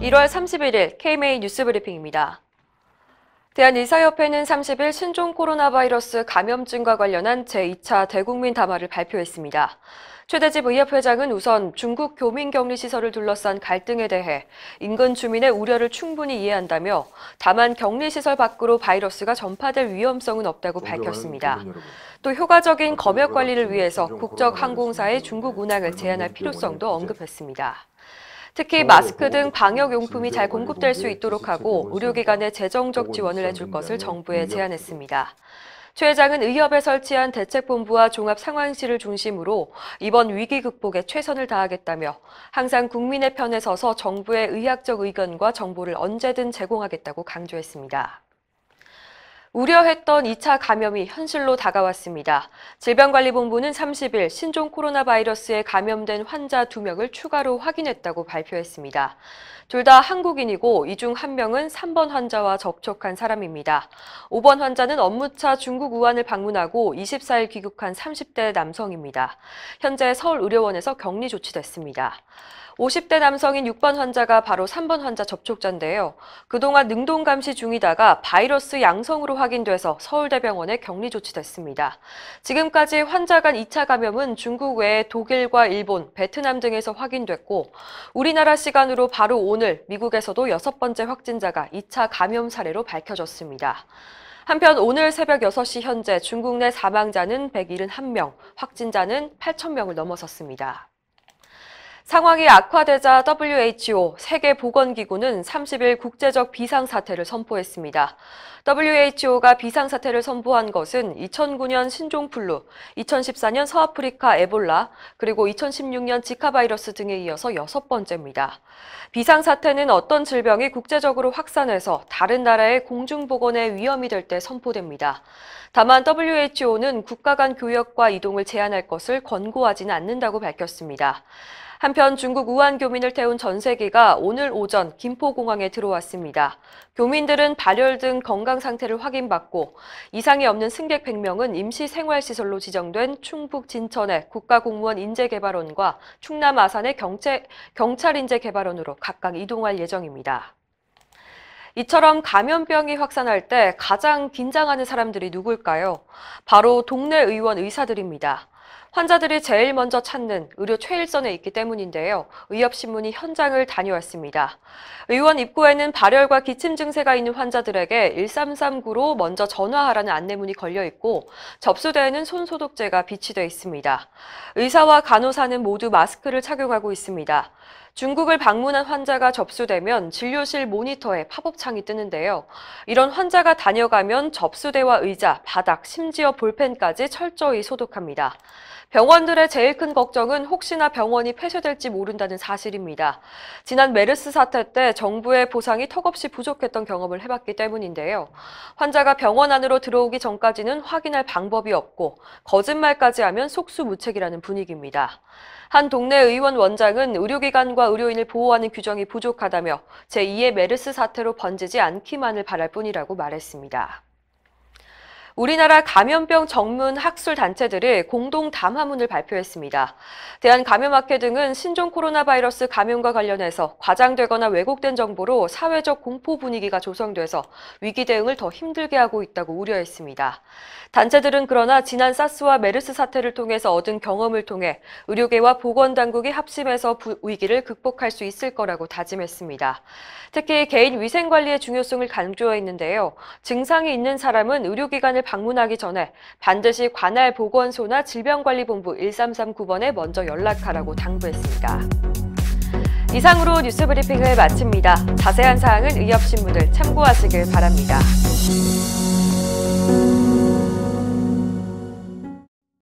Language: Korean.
1월 31일 KMA 뉴스브리핑입니다. 대한의사협회는 30일 신종 코로나 바이러스 감염증과 관련한 제2차 대국민 담화를 발표했습니다. 최대집 의협회장은 우선 중국 교민격리시설을 둘러싼 갈등에 대해 인근 주민의 우려를 충분히 이해한다며 다만 격리시설 밖으로 바이러스가 전파될 위험성은 없다고 밝혔습니다. 또 효과적인 검역 관리를 위해서 국적 항공사의 중국 운항을 제한할 필요성도 언급했습니다. 특히 마스크 등 방역용품이 잘 공급될 수 있도록 하고 의료기관에 재정적 지원을 해줄 것을 정부에 제안했습니다. 최 회장은 의협에 설치한 대책본부와 종합상황실을 중심으로 이번 위기 극복에 최선을 다하겠다며 항상 국민의 편에 서서 정부의 의학적 의견과 정보를 언제든 제공하겠다고 강조했습니다. 우려했던 2차 감염이 현실로 다가왔습니다. 질병관리본부는 30일 신종 코로나 바이러스에 감염된 환자 2명을 추가로 확인했다고 발표했습니다. 둘 다 한국인이고 이 중 1명은 3번 환자와 접촉한 사람입니다. 5번 환자는 업무차 중국 우한을 방문하고 24일 귀국한 30대 남성입니다. 현재 서울의료원에서 격리 조치됐습니다. 50대 남성인 6번 환자가 바로 3번 환자 접촉자인데요. 그동안 능동 감시 중이다가 바이러스 양성으로 확인돼서 서울대병원에 격리 조치됐습니다. 지금까지 환자 간 2차 감염은 중국 외에 독일과 일본, 베트남 등에서 확인됐고 우리나라 시간으로 바로 오늘 미국에서도 6번째 확진자가 2차 감염 사례로 밝혀졌습니다. 한편 오늘 새벽 6시 현재 중국 내 사망자는 171명, 확진자는 8,000명을 넘어섰습니다. 상황이 악화되자 WHO, 세계보건기구는 30일 국제적 비상사태를 선포했습니다. WHO가 비상사태를 선포한 것은 2009년 신종플루, 2014년 서아프리카 에볼라, 그리고 2016년 지카 바이러스 등에 이어서 6번째입니다. 비상사태는 어떤 질병이 국제적으로 확산해서 다른 나라의 공중보건에 위험이 될 때 선포됩니다. 다만 WHO는 국가 간 교역과 이동을 제한할 것을 권고하지는 않는다고 밝혔습니다. 한편 중국 우한 교민을 태운 전세기가 오늘 오전 김포공항에 들어왔습니다. 교민들은 발열 등 건강 상태를 확인받고 이상이 없는 승객 100명은 임시생활시설로 지정된 충북 진천의 국가공무원 인재개발원과 충남 아산의 경찰인재개발원으로 각각 이동할 예정입니다. 이처럼 감염병이 확산할 때 가장 긴장하는 사람들이 누굴까요? 바로 동네 의원 의사들입니다. 환자들이 제일 먼저 찾는 의료 최일선에 있기 때문인데요. 의협신문이 현장을 다녀왔습니다. 의원 입구에는 발열과 기침 증세가 있는 환자들에게 1339로 먼저 전화하라는 안내문이 걸려 있고 접수대에는 손소독제가 비치돼 있습니다. 의사와 간호사는 모두 마스크를 착용하고 있습니다. 중국을 방문한 환자가 접수되면 진료실 모니터에 팝업창이 뜨는데요. 이런 환자가 다녀가면 접수대와 의자, 바닥, 심지어 볼펜까지 철저히 소독합니다. 병원들의 제일 큰 걱정은 혹시나 병원이 폐쇄될지 모른다는 사실입니다. 지난 메르스 사태 때 정부의 보상이 턱없이 부족했던 경험을 해봤기 때문인데요. 환자가 병원 안으로 들어오기 전까지는 확인할 방법이 없고 거짓말까지 하면 속수무책이라는 분위기입니다. 한 동네 의원 원장은 의료기관과 의료인을 보호하는 규정이 부족하다며 제2의 메르스 사태로 번지지 않기만을 바랄 뿐이라고 말했습니다. 우리나라 감염병 전문 학술 단체들이 공동 담화문을 발표했습니다. 대한감염학회 등은 신종 코로나 바이러스 감염과 관련해서 과장되거나 왜곡된 정보로 사회적 공포 분위기가 조성돼서 위기 대응을 더 힘들게 하고 있다고 우려했습니다. 단체들은 그러나 지난 사스와 메르스 사태를 통해서 얻은 경험을 통해 의료계와 보건당국이 합심해서 위기를 극복할 수 있을 거라고 다짐했습니다. 특히 개인 위생관리의 중요성을 강조했는데요. 증상이 있는 사람은 의료기관을 방문하기 전에 반드시 관할 보건소나 질병관리본부 1339번에 먼저 연락하라고 당부했습니다. 이상으로 뉴스브리핑을 마칩니다. 자세한 사항은 의협신문을 참고하시길 바랍니다.